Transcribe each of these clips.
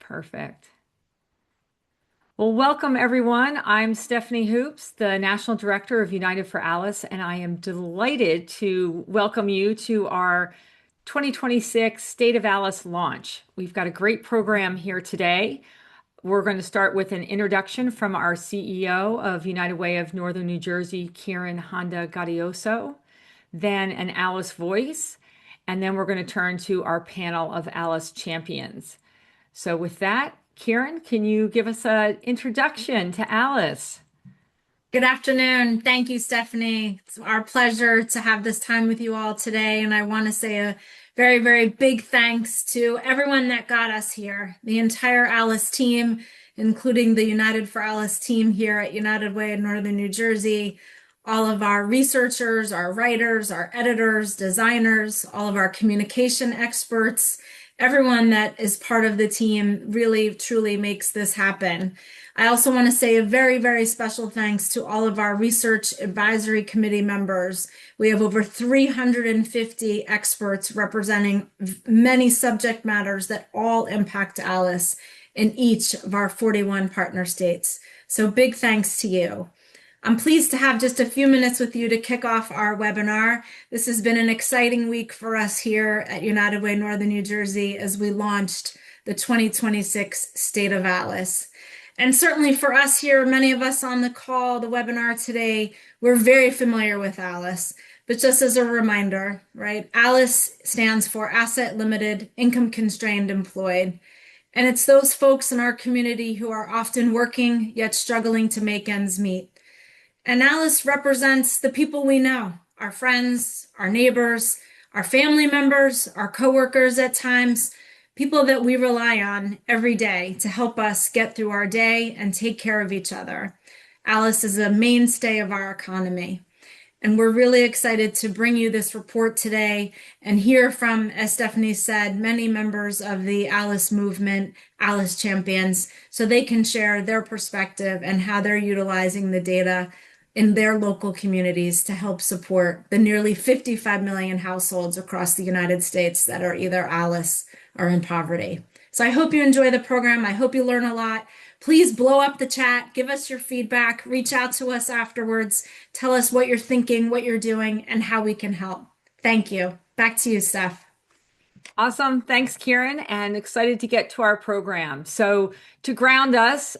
Perfect. Well, welcome everyone. I'm Stephanie Hoops, the National Director of United for Alice, and I am delighted to welcome you to our 2026 State of Alice launch. We've got a great program here today. We're going to start with an introduction from our CEO of United Way of Northern New Jersey, Kieran Honda Gaudioso, then an Alice voice, and then we're going to turn to our panel of Alice champions. So with that, Kieran, can you give us an introduction to Alice? Good afternoon. Thank you, Stephanie. It's our pleasure to have this time with you all today. And I want to say a very, very big thanks to everyone that got us here, the entire Alice team, including the United for Alice team here at United Way in Northern New Jersey, all of our researchers, our writers, our editors, designers, all of our communication experts, everyone that is part of the team really, truly makes this happen. I also want to say a very, very special thanks to all of our research advisory committee members. We have over 350 experts representing many subject matters that all impact Alice in each of our 41 partner states. So big thanks to you. I'm pleased to have just a few minutes with you to kick off our webinar. This has been an exciting week for us here at United Way Northern New Jersey as we launched the 2026 State of Alice. And certainly for us here, many of us on the call, the webinar today, we're very familiar with Alice. But just as a reminder, right, Alice stands for Asset Limited, Income Constrained Employed. And it's those folks in our community who are often working yet struggling to make ends meet. And Alice represents the people we know, our friends, our neighbors, our family members, our coworkers at times, people that we rely on every day to help us get through our day and take care of each other. Alice is a mainstay of our economy. And we're really excited to bring you this report today and hear from, as Stephanie said, many members of the Alice movement, Alice champions, so they can share their perspective and how they're utilizing the data in their local communities to help support the nearly 55 million households across the United States that are either Alice or in poverty. So I hope you enjoy the program. I hope you learn a lot. Please blow up the chat, give us your feedback, reach out to us afterwards, tell us what you're thinking, what you're doing, and how we can help. Thank you. Back to you, Steph. Awesome. Thanks, Kieran, and excited to get to our program. So to ground us,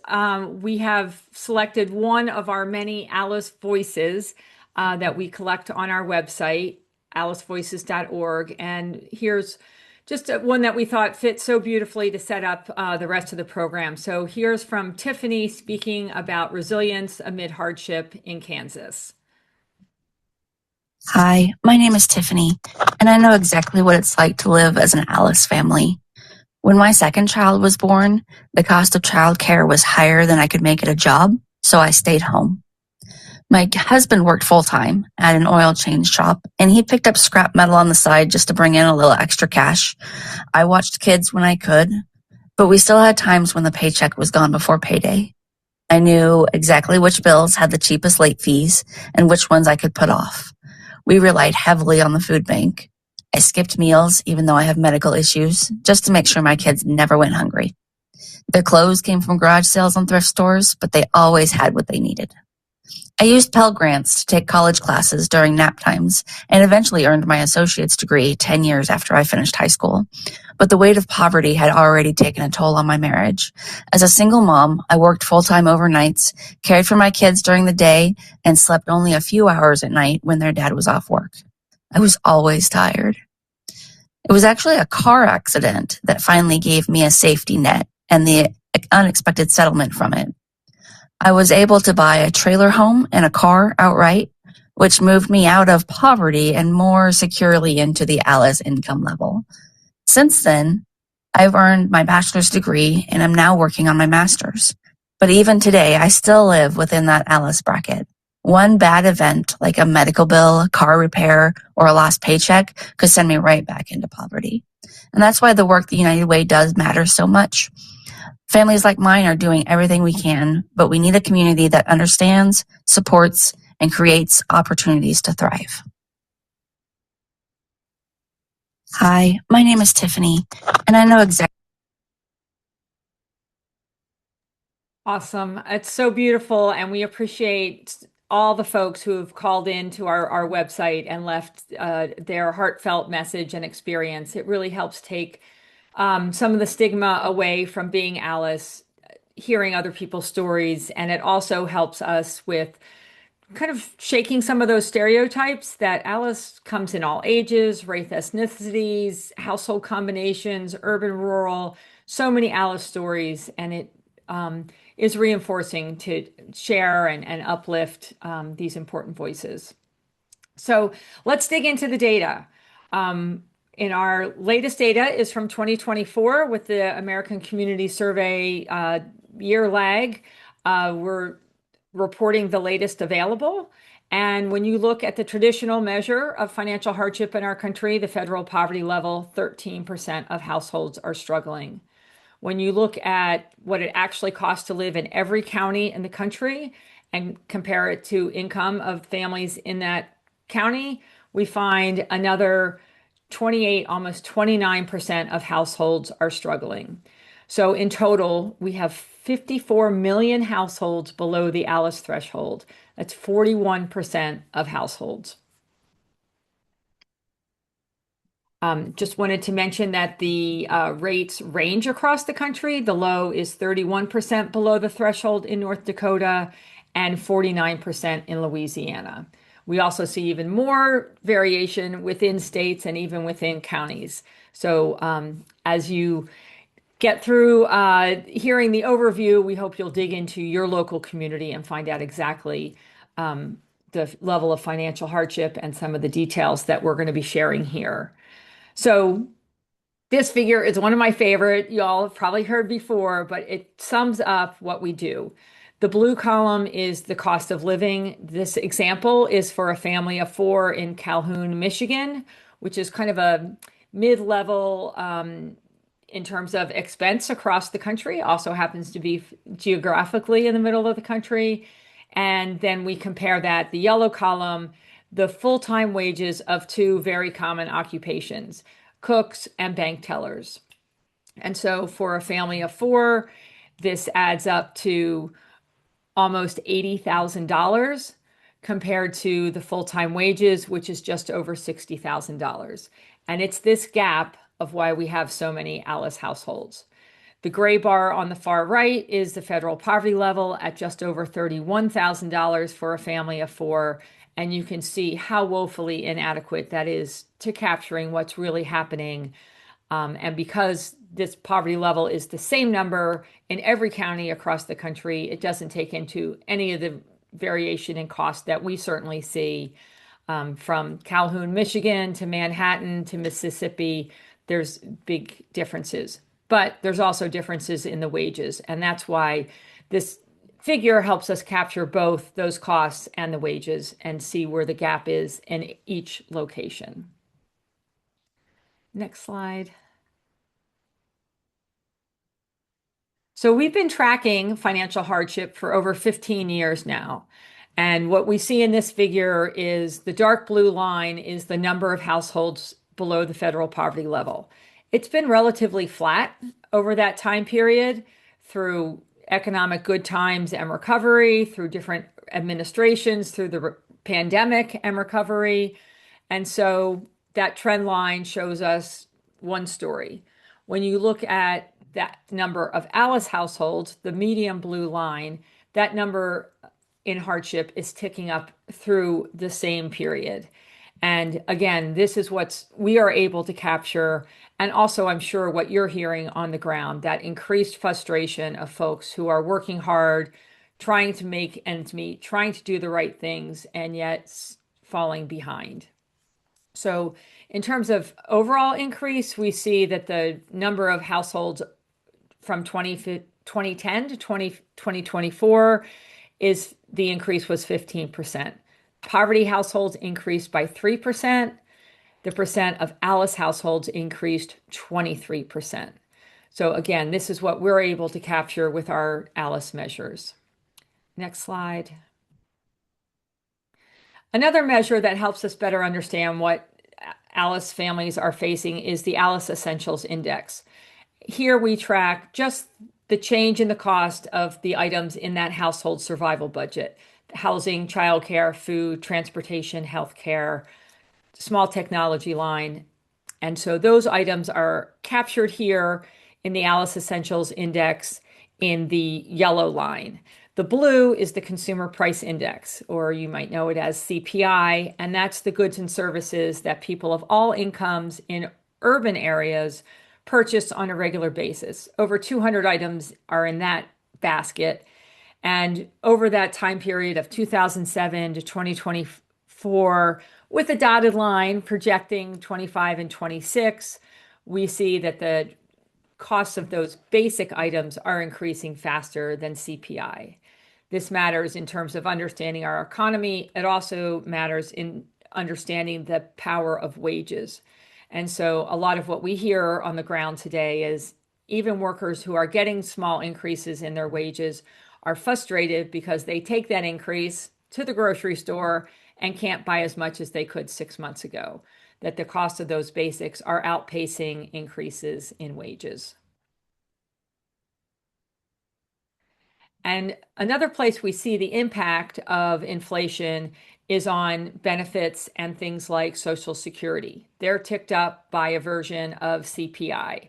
we have selected one of our many Alice voices that we collect on our website, alicevoices.org. And here's just one that we thought fit so beautifully to set up the rest of the program. So here's from Tiffany speaking about resilience amid hardship in Kansas. Hi, my name is Tiffany, and I know exactly what it's like to live as an Alice family. When my second child was born, the cost of childcare was higher than I could make at a job, so I stayed home. My husband worked full-time at an oil change shop, and he picked up scrap metal on the side just to bring in a little extra cash. I watched kids when I could, but we still had times when the paycheck was gone before payday. I knew exactly which bills had the cheapest late fees and which ones I could put off. We relied heavily on the food bank. I skipped meals, even though I have medical issues, just to make sure my kids never went hungry. Their clothes came from garage sales and thrift stores, but they always had what they needed. I used Pell Grants to take college classes during nap times and eventually earned my associate's degree 10 years after I finished high school. But the weight of poverty had already taken a toll on my marriage. As a single mom, I worked full-time overnights, cared for my kids during the day, and slept only a few hours at night when their dad was off work. I was always tired. It was actually a car accident that finally gave me a safety net and the unexpected settlement from it. I was able to buy a trailer home and a car outright, which moved me out of poverty and more securely into the Alice income level. Since then, I've earned my bachelor's degree and am now working on my master's. But even today, I still live within that Alice bracket. One bad event, like a medical bill, car repair, or a lost paycheck, could send me right back into poverty. And that's why the work the United Way does matter so much. Families like mine are doing everything we can, but we need a community that understands, supports, and creates opportunities to thrive. Hi, my name is Tiffany, and I know exactly Awesome. It's so beautiful, and we appreciate all the folks who have called in to our website and left their heartfelt message and experience. It really helps take some of the stigma away from being Alice, hearing other people's stories, and it also helps us with kind of shaking some of those stereotypes that Alice comes in all ages, race, ethnicities, household combinations, urban, rural, so many Alice stories, and it is reinforcing to share and uplift these important voices. So let's dig into the data. In our latest data is from 2024 with the American Community Survey year lag. We're reporting the latest available. And when you look at the traditional measure of financial hardship in our country, the federal poverty level, 13% of households are struggling. When you look at what it actually costs to live in every county in the country and compare it to income of families in that county, we find another 28, almost 29% of households are struggling. So in total, we have 54 million households below the Alice threshold. That's 41% of households. Just wanted to mention that the rates range across the country. The low is 31% below the threshold in North Dakota and 49% in Louisiana. We also see even more variation within states and even within counties. So as you get through hearing the overview, we hope you'll dig into your local community and find out exactly the level of financial hardship and some of the details that we're going to be sharing here. So this figure is one of my favorite. Y'all have probably heard before, but it sums up what we do. The blue column is the cost of living. This example is for a family of four in Calhoun, Michigan, which is kind of a mid-level in terms of expense across the country, also happens to be geographically in the middle of the country. And then we compare that, the yellow column, the full-time wages of two very common occupations, cooks and bank tellers. And so for a family of four, this adds up to almost $80,000 compared to the full-time wages, which is just over $60,000. And it's this gap of why we have so many Alice households. The gray bar on the far right is the federal poverty level at just over $31,000 for a family of four. And you can see how woefully inadequate that is to capturing what's really happening. And because this poverty level is the same number in every county across the country, it doesn't take into any of the variation in cost that we certainly see from Calhoun, Michigan to Manhattan to Mississippi. There's big differences, but there's also differences in the wages. And that's why this figure helps us capture both those costs and the wages and see where the gap is in each location. Next slide. So we've been tracking financial hardship for over 15 years now. And what we see in this figure is the dark blue line is the number of households below the federal poverty level. It's been relatively flat over that time period through economic good times and recovery, through different administrations, through the pandemic and recovery. And so that trend line shows us one story. When you look at that number of Alice households, the medium blue line, that number in hardship is ticking up through the same period. And again, this is what we are able to capture. And also, I'm sure what you're hearing on the ground, that increased frustration of folks who are working hard, trying to make ends meet, trying to do the right things, and yet falling behind. So in terms of overall increase, we see that the number of households from 2010 to 2024 is the increase was 15%. Poverty households increased by 3%. The percent of Alice households increased 23%. So again, this is what we're able to capture with our Alice measures. Next slide. Another measure that helps us better understand what Alice families are facing is the Alice Essentials Index. Here we track just the change in the cost of the items in that household survival budget: housing, childcare, food, transportation, healthcare, small technology line. And so those items are captured here in the Alice Essentials Index in the yellow line. The blue is the Consumer Price Index, or you might know it as CPI, and that's the goods and services that people of all incomes in urban areas purchase on a regular basis. Over 200 items are in that basket. And over that time period of 2007 to 2024, with a dotted line projecting 25 and 26, we see that the costs of those basic items are increasing faster than CPI. This matters in terms of understanding our economy. It also matters in understanding the power of wages. And so a lot of what we hear on the ground today is even workers who are getting small increases in their wages are frustrated because they take that increase to the grocery store and can't buy as much as they could 6 months ago, that the cost of those basics are outpacing increases in wages. And another place we see the impact of inflation is on benefits and things like Social Security. They're ticked up by a version of CPI.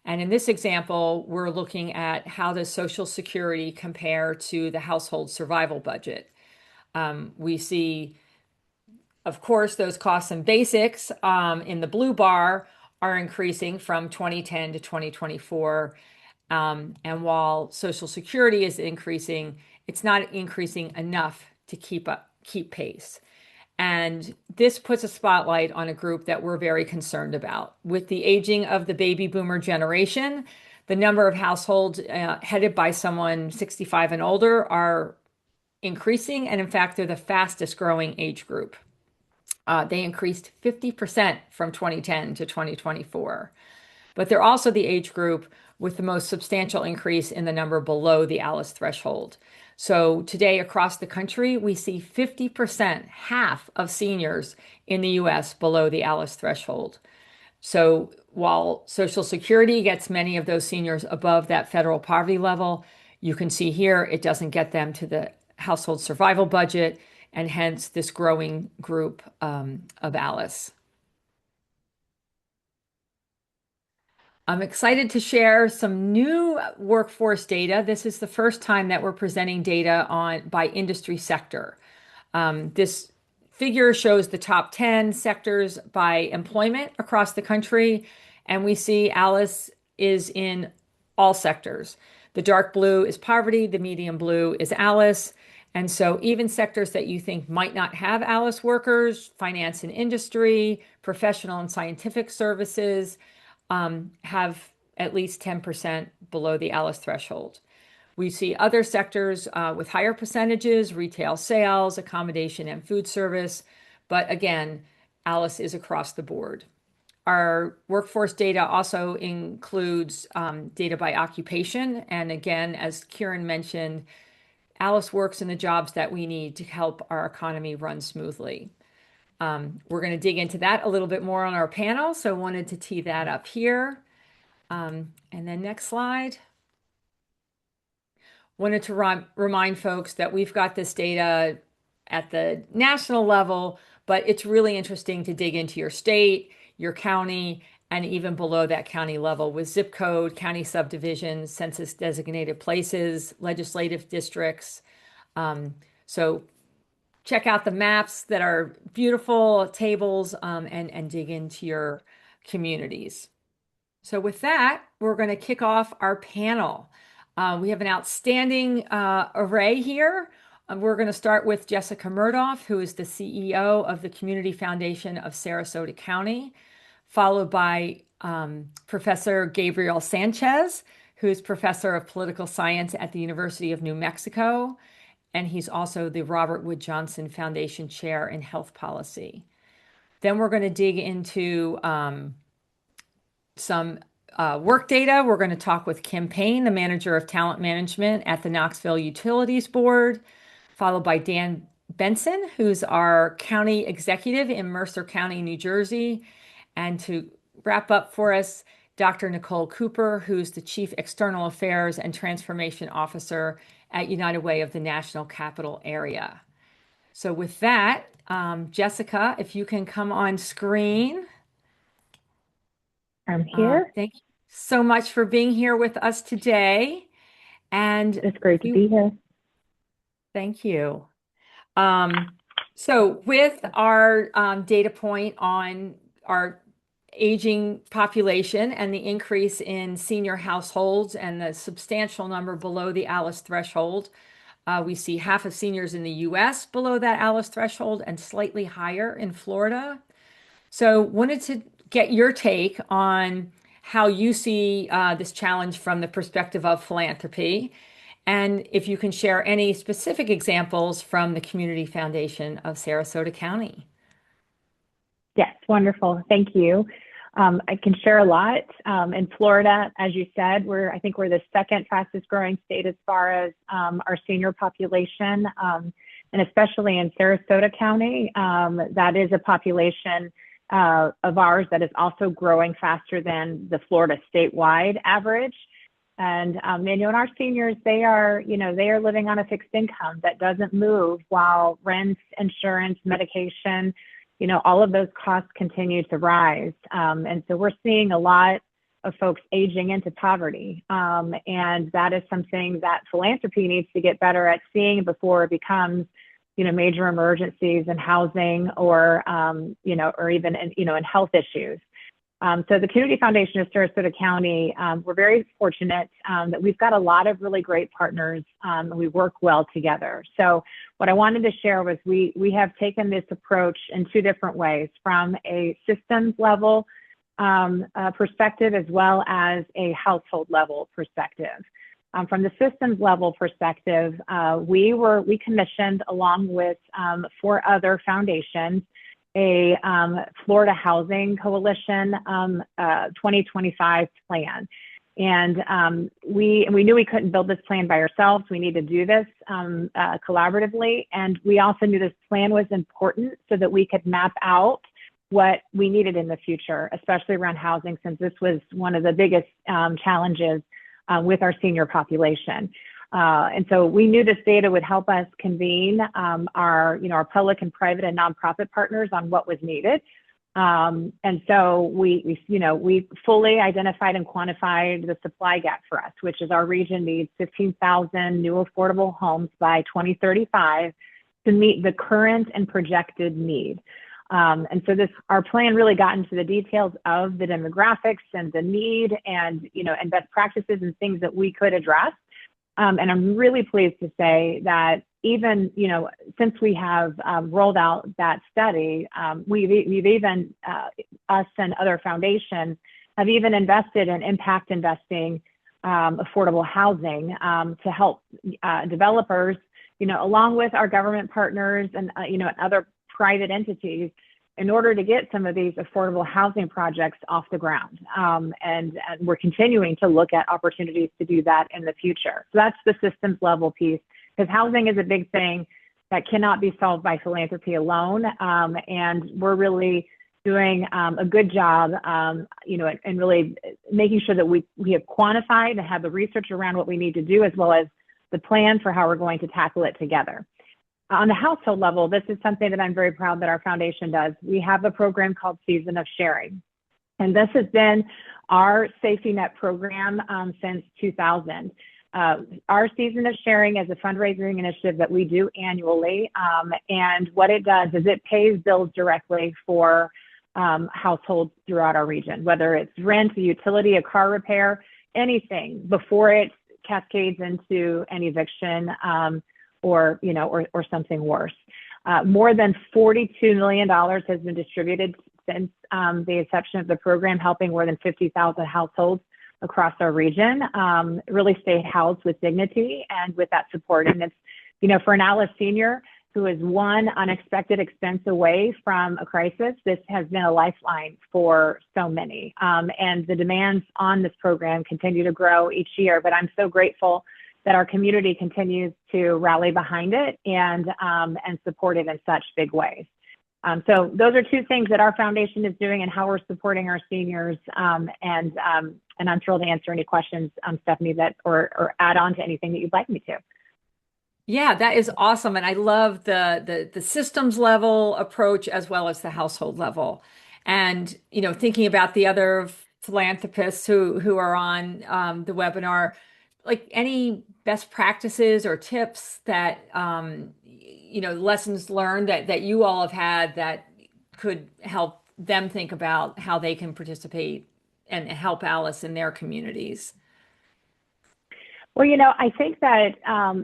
And in this example, we're looking at how does Social Security compare to the household survival budget. We see, of course, those costs and basics in the blue bar are increasing from 2010 to 2024. And while Social Security is increasing, it's not increasing enough to keep pace. And this puts a spotlight on a group that we're very concerned about. With the aging of the baby boomer generation, the number of households headed by someone 65 and older are increasing. And in fact, they're the fastest growing age group. They increased 50% from 2010 to 2024. But they're also the age group with the most substantial increase in the number below the ALICE threshold. So today across the country, we see 50%, half of seniors in the US below the ALICE threshold. So while Social Security gets many of those seniors above that federal poverty level, you can see here it doesn't get them to the household survival budget, and hence this growing group of ALICE. I'm excited to share some new workforce data. This is the first time that we're presenting data by industry sector. This figure shows the top 10 sectors by employment across the country, and we see ALICE is in all sectors. The dark blue is poverty, the medium blue is ALICE. And so even sectors that you think might not have ALICE workers, finance and industry, professional and scientific services, have at least 10% below the ALICE threshold. We see other sectors with higher percentages: retail sales, accommodation, and food service. But again, ALICE is across the board. Our workforce data also includes data by occupation. And again, as Kieran mentioned, ALICE works in the jobs that we need to help our economy run smoothly. We're going to dig into that a little bit more on our panel, so I wanted to tee that up here. And then next slide. Wanted to remind folks that we've got this data at the national level, but it's really interesting to dig into your state, your county, and even below that county level with zip code, county subdivisions, census designated places, legislative districts. So check out the maps that are beautiful tables and dig into your communities. So with that, we're going to kick off our panel. We have an outstanding array here. We're going to start with Jessica Muroff, who is the CEO of the Community Foundation of Sarasota County, followed by Professor Gabriel Sanchez, who is Professor of Political Science at the University of New Mexico, and he's also the Robert Wood Johnson Foundation Chair in Health Policy. Then we're going to dig into some work data. We're going to talk with Kim Payne, the Manager of Talent Management at the Knoxville Utilities Board, followed by Dan Benson, who's our County Executive in Mercer County, New Jersey. And to wrap up for us, Dr. Nicole Cooper, who's the Chief External Affairs and Transformation Officer at United Way of the National Capital Area. So with that, Jessica, if you can come on screen. I'm here. Thank you so much for being here with us today. And It's great to be here. thank you. So with our data point on our aging population and the increase in senior households and the substantial number below the ALICE threshold, we see half of seniors in the US below that ALICE threshold and slightly higher in Florida. So wanted to get your take on how you see this challenge from the perspective of philanthropy, and if you can share any specific examples from the Community Foundation of Sarasota County. Yes, wonderful. Thank you. I can share a lot. In Florida, as you said, I think we're the second fastest growing state as far as our senior population, and especially in Sarasota County, that is a population of ours that is also growing faster than the Florida statewide average. And our seniors, they are living on a fixed income that doesn't move while rent, insurance, medication, all of those costs continue to rise. And so we're seeing a lot of folks aging into poverty. And that is something that philanthropy needs to get better at seeing before it becomes, major emergencies in housing or even in health issues. So the Community Foundation of Sarasota County, we're very fortunate that we've got a lot of really great partners and we work well together. So what I wanted to share was we have taken this approach in two different ways, from a systems level perspective as well as a household level perspective. From the systems level perspective, we commissioned, along with 4 other foundations, a Florida Housing Coalition 2025 plan. And we knew we couldn't build this plan by ourselves. We need to do this collaboratively. And we also knew this plan was important so that we could map out what we needed in the future, especially around housing, since this was one of the biggest challenges with our senior population. And so we knew this data would help us convene our public and private and nonprofit partners on what was needed. And so we fully identified and quantified the supply gap for us, which is our region needs 15,000 new affordable homes by 2035 to meet the current and projected need. And so our plan really got into the details of the demographics and the need and best practices and things that we could address. And I'm really pleased to say that even, since we have rolled out that study, we've even, us and other foundations have even invested in impact investing, affordable housing to help developers, along with our government partners and, and other private entities, in order to get some of these affordable housing projects off the ground. And we're continuing to look at opportunities to do that in the future. So that's the systems level piece, because housing is a big thing that cannot be solved by philanthropy alone. And we're really doing a good job, and really making sure that we have quantified and have the research around what we need to do, as well as the plan for how we're going to tackle it together. On the household level, this is something that I'm very proud that our foundation does. We have a program called Season of Sharing. And this has been our safety net program since 2000. Our Season of Sharing is a fundraising initiative that we do annually. And what it does is it pays bills directly for households throughout our region, whether it's rent, a utility, a car repair, anything, before it cascades into an eviction or something worse. More than $42 million has been distributed since the inception of the program, helping more than 50,000 households across our region really stay housed with dignity and with that support. And it's, for an ALICE senior who is one unexpected expense away from a crisis, this has been a lifeline for so many. And the demands on this program continue to grow each year, but I'm so grateful that our community continues to rally behind it and support it in such big ways. So those are two things that our foundation is doing and how we're supporting our seniors. And I'm thrilled to answer any questions, Stephanie, that or add on to anything that you'd like me to. Yeah, that is awesome. And I love the systems level approach as well as the household level. And, thinking about the other philanthropists who are on the webinar, like any best practices or tips that lessons learned that you all have had that could help them think about how they can participate and help Alice in their communities. Well, I think that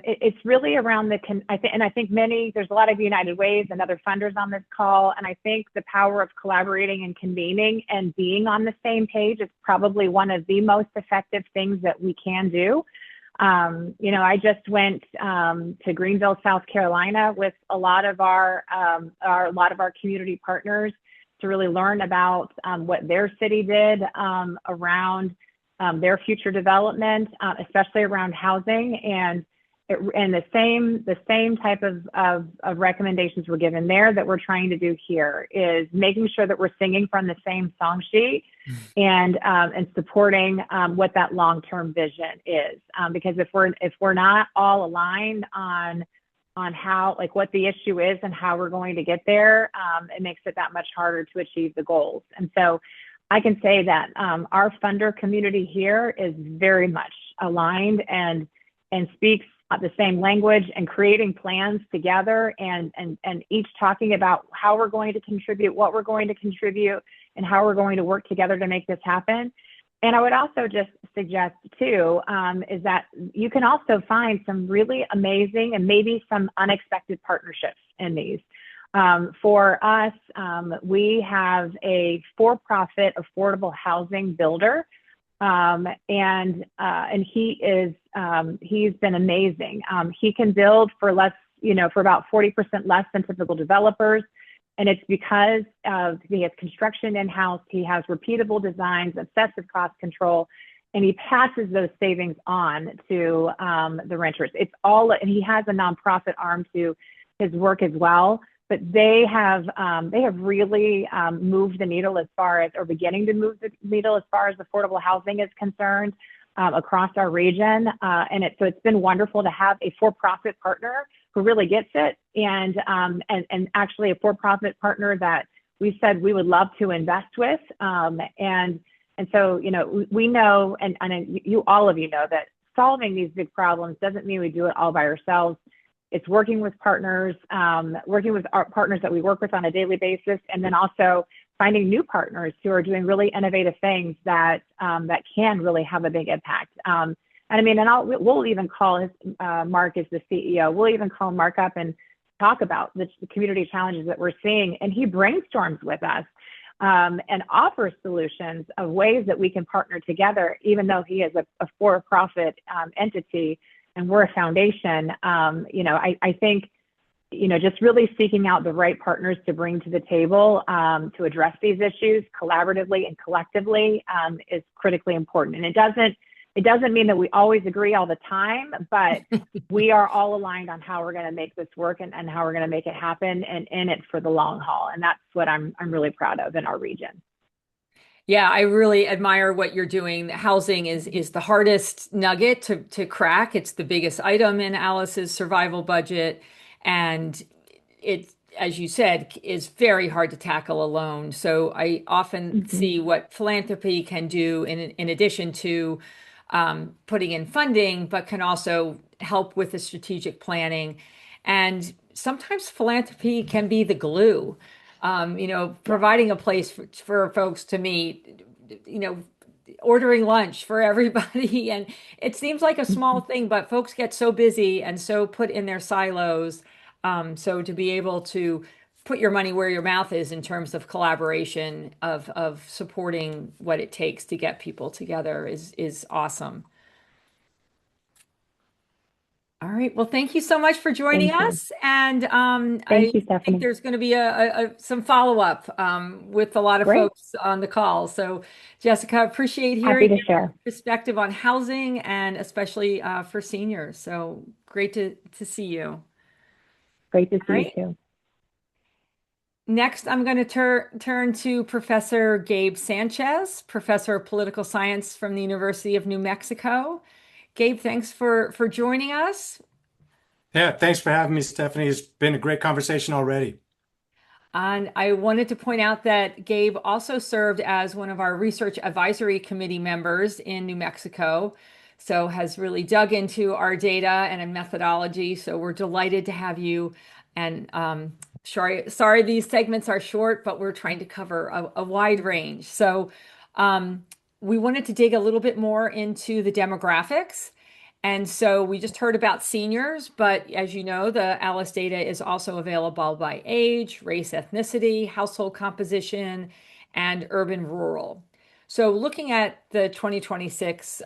it's really around I think there's a lot of United Ways and other funders on this call. And I think the power of collaborating and convening and being on the same page is probably one of the most effective things that we can do. I just went to Greenville, South Carolina with a lot of our community partners to really learn about what their city did around their future development, especially around housing, and the same type of recommendations were given there that we're trying to do here is making sure that we're singing from the same song sheet and supporting what that long-term vision is. Because if we're not all aligned on how, like, what the issue is and how we're going to get there, it makes it that much harder to achieve the goals. And so I can say that our funder community here is very much aligned and speaks the same language and creating plans together and each talking about how we're going to contribute, what we're going to contribute, and how we're going to work together to make this happen. And I would also just suggest too, is that you can also find some really amazing and maybe some unexpected partnerships in these. For us, we have a for-profit affordable housing builder, and he's been amazing. He can build for less, for about 40% less than typical developers, and it's because he has construction in-house, he has repeatable designs, obsessive cost control, and he passes those savings on to the renters. It's all, and he has a nonprofit arm to his work as well. But they have really moved the needle or beginning to move the needle as far as affordable housing is concerned across our region. So it's been wonderful to have a for-profit partner who really gets it, and actually a for-profit partner that we said we would love to invest with. And so we know, and all of you know that solving these big problems doesn't mean we do it all by ourselves. It's working with partners, working with our partners that we work with on a daily basis, and then also finding new partners who are doing really innovative things that can really have a big impact. We'll even call Mark is the CEO. We'll even call Mark up and talk about the community challenges that we're seeing, and he brainstorms with us and offers solutions of ways that we can partner together, even though he is a for-profit entity. And we're a foundation. I think, just really seeking out the right partners to bring to the table to address these issues collaboratively and collectively is critically important. And it doesn't mean that we always agree all the time, but we are all aligned on how we're going to make this work and how we're going to make it happen and in it for the long haul. And that's what I'm really proud of in our region. Yeah, I really admire what you're doing. Housing is the hardest nugget to crack. It's the biggest item in Alice's survival budget. And it, as you said, is very hard to tackle alone. So I often see what philanthropy can do in addition to putting in funding, but can also help with the strategic planning. And sometimes philanthropy can be the glue. Providing a place for folks to meet, ordering lunch for everybody. And it seems like a small thing, but folks get so busy and so put in their silos. So to be able to put your money where your mouth is in terms of collaboration, of supporting what it takes to get people together is awesome. All right. Well, thank you so much for joining us. And Thank you, I Stephanie. think there's going to be some follow-up with a lot of Great. folks on the call. So, Jessica, appreciate Happy hearing to share your perspective on housing and especially for seniors. So great to see you. Great to see All right. you too. Next, I'm going to turn to Professor Gabe Sanchez, Professor of Political Science from the University of New Mexico. Gabe, thanks for joining us. Yeah, thanks for having me, Stephanie. It's been a great conversation already. And I wanted to point out that Gabe also served as one of our research advisory committee members in New Mexico, so has really dug into our data and a methodology. So we're delighted to have you. And sorry, these segments are short, but we're trying to cover a wide range. So we wanted to dig a little bit more into the demographics. And so we just heard about seniors, but as you know, the ALICE data is also available by age, race, ethnicity, household composition, and urban rural. So looking at the 2026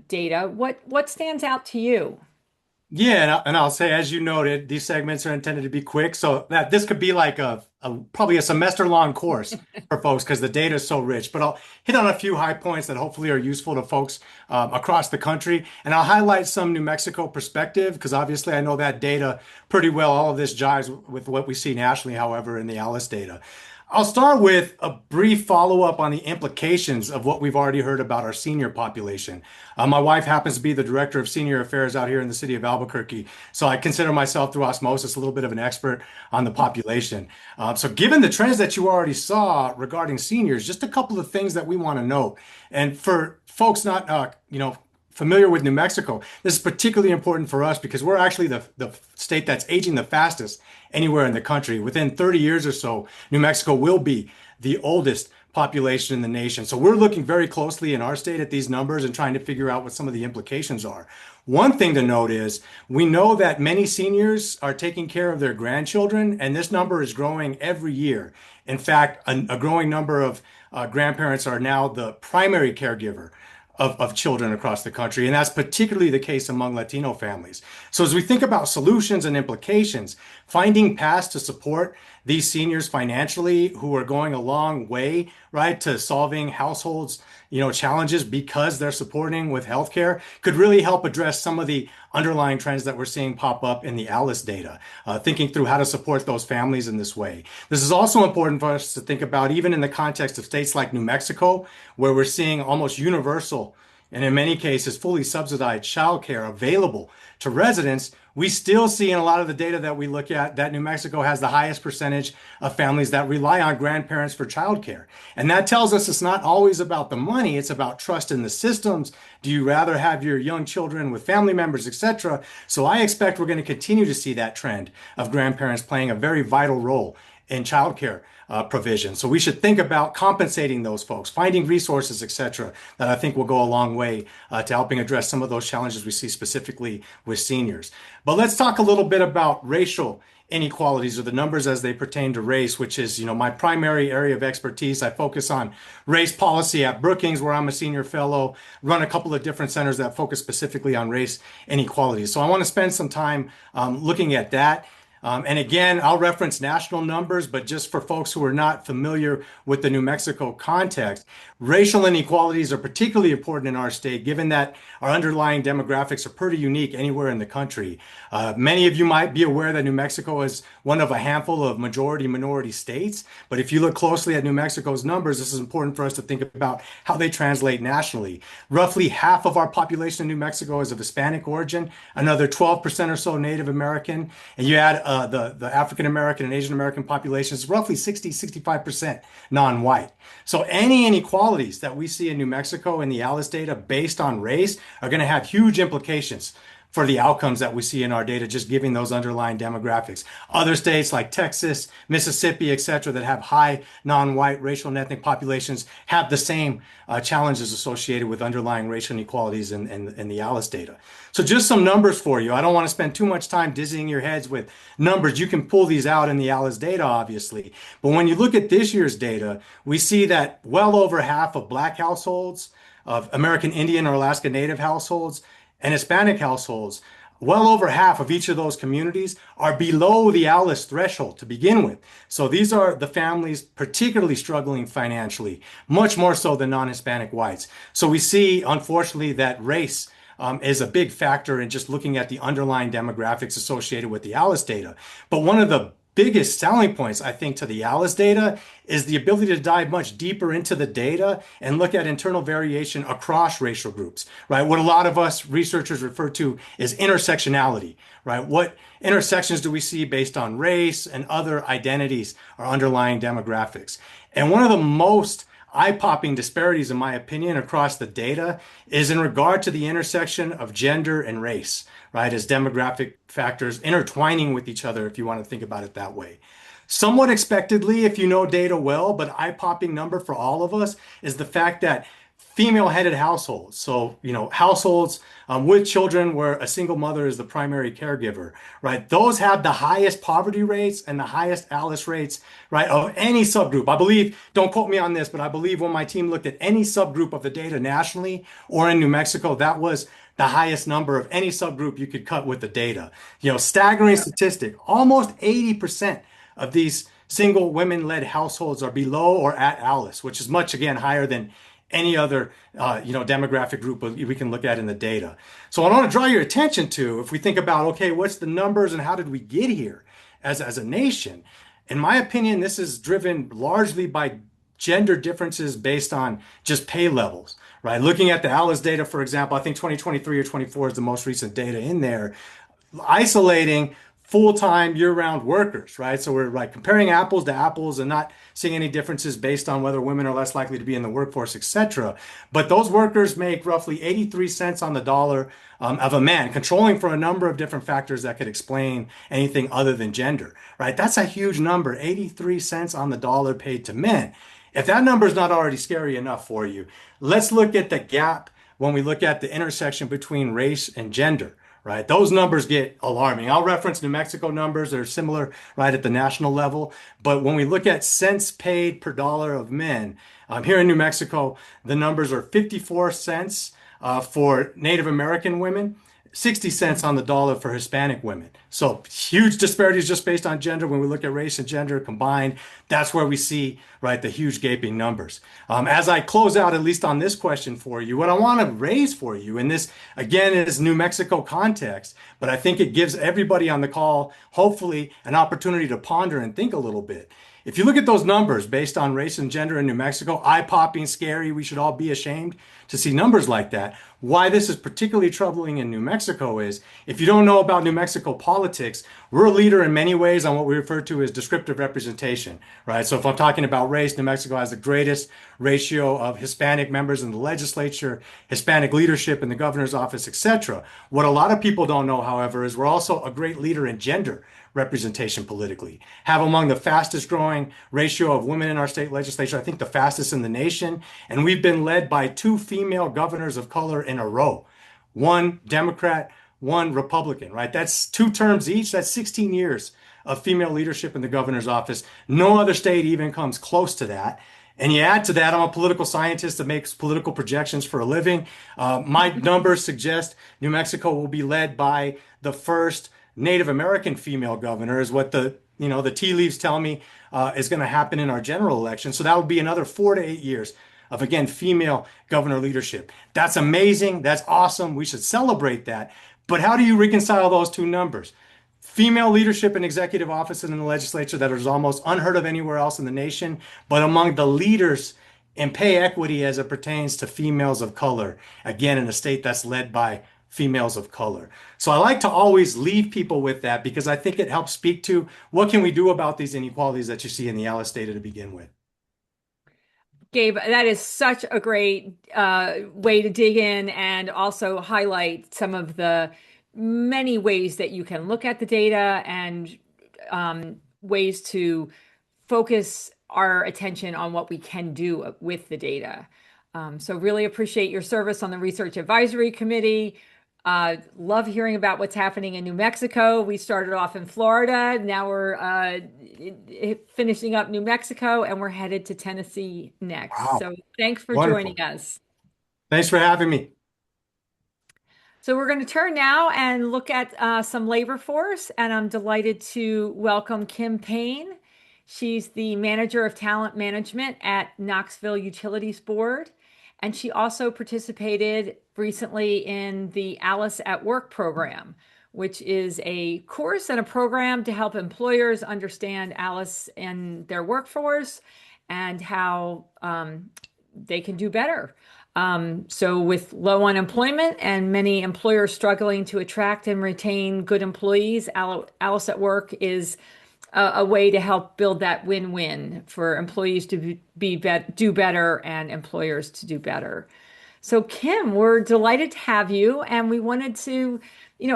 data, what stands out to you? Yeah, and I'll say, as you noted, these segments are intended to be quick, so that this could be like probably a semester-long course for folks because the data is so rich. But I'll hit on a few high points that hopefully are useful to folks across the country, and I'll highlight some New Mexico perspective because obviously I know that data pretty well. All of this jives with what we see nationally, however, in the ALICE data. I'll start with a brief follow-up on the implications of what we've already heard about our senior population. My wife happens to be the director of senior affairs out here in the city of Albuquerque, so I consider myself through osmosis a little bit of an expert on the population. So given the trends that you already saw regarding seniors, just a couple of things that we want to note. And for folks not, familiar with New Mexico, this is particularly important for us because we're actually the state that's aging the fastest anywhere in the country. Within 30 years or so, New Mexico will be the oldest population in the nation. So we're looking very closely in our state at these numbers and trying to figure out what some of the implications are. One thing to note is we know that many seniors are taking care of their grandchildren, and this number is growing every year. In fact, a growing number of grandparents are now the primary caregiver of children across the country. And that's particularly the case among Latino families. So as we think about solutions and implications, finding paths to support these seniors financially who are going a long way, right, to solving households, challenges because they're supporting with healthcare could really help address some of the underlying trends that we're seeing pop up in the ALICE data, thinking through how to support those families in this way. This is also important for us to think about, even in the context of states like New Mexico, where we're seeing almost universal and in many cases fully subsidized childcare available to residents. We still see in a lot of the data that we look at that New Mexico has the highest percentage of families that rely on grandparents for childcare. And that tells us it's not always about the money, it's about trust in the systems. Do you rather have your young children with family members, etc.? So I expect we're going to continue to see that trend of grandparents playing a very vital role in childcare provision. So we should think about compensating those folks, finding resources, etc., that I think will go a long way to helping address some of those challenges we see specifically with seniors. But let's talk a little bit about racial inequalities or the numbers as they pertain to race, which is, my primary area of expertise. I focus on race policy at Brookings, where I'm a senior fellow, run a couple of different centers that focus specifically on race inequalities. So I want to spend some time looking at that. And again, I'll reference national numbers, but just for folks who are not familiar with the New Mexico context, racial inequalities are particularly important in our state, given that our underlying demographics are pretty unique anywhere in the country. Many of you might be aware that New Mexico is one of a handful of majority-minority states, but if you look closely at New Mexico's numbers, this is important for us to think about how they translate nationally. Roughly half of our population in New Mexico is of Hispanic origin, another 12% or so Native American, and you add the African American and Asian American populations, roughly 65% non-white. So any inequalities that we see in New Mexico in the ALICE data based on race are going to have huge implications for the outcomes that we see in our data, just giving those underlying demographics. Other states like Texas, Mississippi, et cetera, that have high non-white racial and ethnic populations have the same challenges associated with underlying racial inequalities in the ALICE data. So just some numbers for you. I don't want to spend too much time dizzying your heads with numbers. You can pull these out in the ALICE data, obviously. But when you look at this year's data, we see that well over half of Black households, of American Indian or Alaska Native households, and Hispanic households, well over half of each of those communities are below the ALICE threshold to begin with. So these are the families particularly struggling financially, much more so than non-Hispanic whites. So we see, unfortunately, that race is a big factor in just looking at the underlying demographics associated with the ALICE data. But one of the biggest selling points, I think, to the ALICE data is the ability to dive much deeper into the data and look at internal variation across racial groups, right? What a lot of us researchers refer to as intersectionality, right? What intersections do we see based on race and other identities or underlying demographics? And one of the most eye-popping disparities, in my opinion, across the data is in regard to the intersection of gender and race, right? As demographic factors intertwining with each other, if you want to think about it that way. Somewhat expectedly, if you know data well, but eye-popping number for all of us is the fact that female-headed households, so households with children where a single mother is the primary caregiver, right? Those have the highest poverty rates and the highest ALICE rates, right, of any subgroup. I believe, don't quote me on this, but I believe when my team looked at any subgroup of the data nationally or in New Mexico, that was the highest number of any subgroup you could cut with the data. Staggering statistic, almost 80% of these single women-led households are below or at ALICE, which is much, again, higher than any other demographic group we can look at in the data. So I want to draw your attention to, if we think about, okay, what's the numbers and how did we get here as a nation? In my opinion, this is driven largely by gender differences based on just pay levels, right? Looking at the ALICE data, for example, I think 2023 or 24 is the most recent data in there, isolating full-time year-round workers, right? So we're like comparing apples to apples and not seeing any differences based on whether women are less likely to be in the workforce, et cetera. But those workers make roughly 83 cents on the dollar of a man, controlling for a number of different factors that could explain anything other than gender, right? That's a huge number, 83 cents on the dollar paid to men. If that number is not already scary enough for you, let's look at the gap when we look at the intersection between race and gender. Right, those numbers get alarming. I'll reference New Mexico numbers. They're similar, right, at the national level. But when we look at cents paid per dollar of men, here in New Mexico, the numbers are 54 cents for Native American women, 60 cents on the dollar for Hispanic women. So huge disparities just based on gender. When we look at race and gender combined, that's where we see, right, the huge gaping numbers. As I close out, at least on this question for you, what I want to raise for you, and this again is New Mexico context, but I think it gives everybody on the call, hopefully, an opportunity to ponder and think a little bit. If you look at those numbers based on race and gender in New Mexico, eye-popping, scary, we should all be ashamed to see numbers like that. Why this is particularly troubling in New Mexico is, if you don't know about New Mexico politics, we're a leader in many ways on what we refer to as descriptive representation, right? So if I'm talking about race, New Mexico has the greatest ratio of Hispanic members in the legislature, Hispanic leadership in the governor's office, etc. What a lot of people don't know, however, is we're also a great leader in gender representation politically, have among the fastest growing ratio of women in our state legislature, I think the fastest in the nation. And we've been led by two female governors of color in a row, one Democrat, one Republican, right? That's 2 terms each. That's 16 years of female leadership in the governor's office. No other state even comes close to that. And you add to that, I'm a political scientist that makes political projections for a living. My numbers suggest New Mexico will be led by the first Native American female governor, is what the tea leaves tell me is going to happen in our general election. So that would be another 4 to 8 years of, again, female governor leadership. That's amazing. That's awesome. We should celebrate that. But how do you reconcile those two numbers? Female leadership in executive offices in the legislature that is almost unheard of anywhere else in the nation, but among the leaders in pay equity as it pertains to females of color, again, in a state that's led by females of color. So I like to always leave people with that because I think it helps speak to what can we do about these inequalities that you see in the ALICE data to begin with. Gabe, that is such a great way to dig in and also highlight some of the many ways that you can look at the data and ways to focus our attention on what we can do with the data. So really appreciate your service on the Research Advisory Committee. Love hearing about what's happening in New Mexico. We started off in Florida. Now we're finishing up New Mexico and we're headed to Tennessee next. Wow. So thanks for Wonderful. joining us. Thanks for having me. So we're going to turn now and look at some labor force, and I'm delighted to welcome Kim Payne. She's the Manager of Talent Management at Knoxville Utilities Board, and she also participated recently in the Alice at Work program, which is a course and a program to help employers understand Alice and their workforce and how they can do better. So with low unemployment and many employers struggling to attract and retain good employees, Alice at Work is a way to help build that win-win for employees to do better and employers to do better. So Kim, we're delighted to have you, and we wanted to,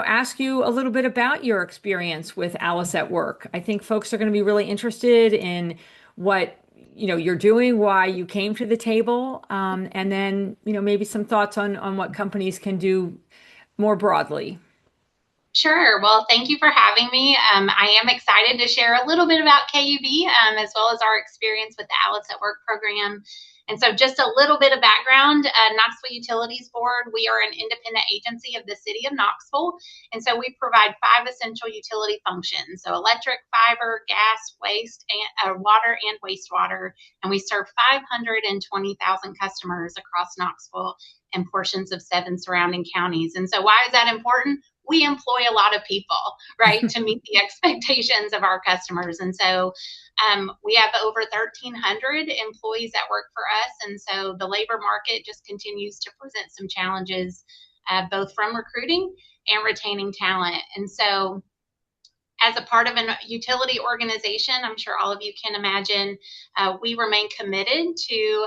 ask you a little bit about your experience with Alice at Work. I think folks are going to be really interested in what, you're doing, why you came to the table, and then, maybe some thoughts on what companies can do more broadly. Sure. Well, thank you for having me. I am excited to share a little bit about KUB, as well as our experience with the Alice at Work program. And so just a little bit of background, Knoxville Utilities Board, we are an independent agency of the city of Knoxville. And so we provide 5 essential utility functions. So electric, fiber, gas, waste, and water and wastewater. And we serve 520,000 customers across Knoxville and portions of 7 surrounding counties. And so why is that important? We employ a lot of people, right, to meet the expectations of our customers. And so we have over 1,300 employees that work for us. And so the labor market just continues to present some challenges, both from recruiting and retaining talent. And so as a part of a utility organization, I'm sure all of you can imagine, we remain committed to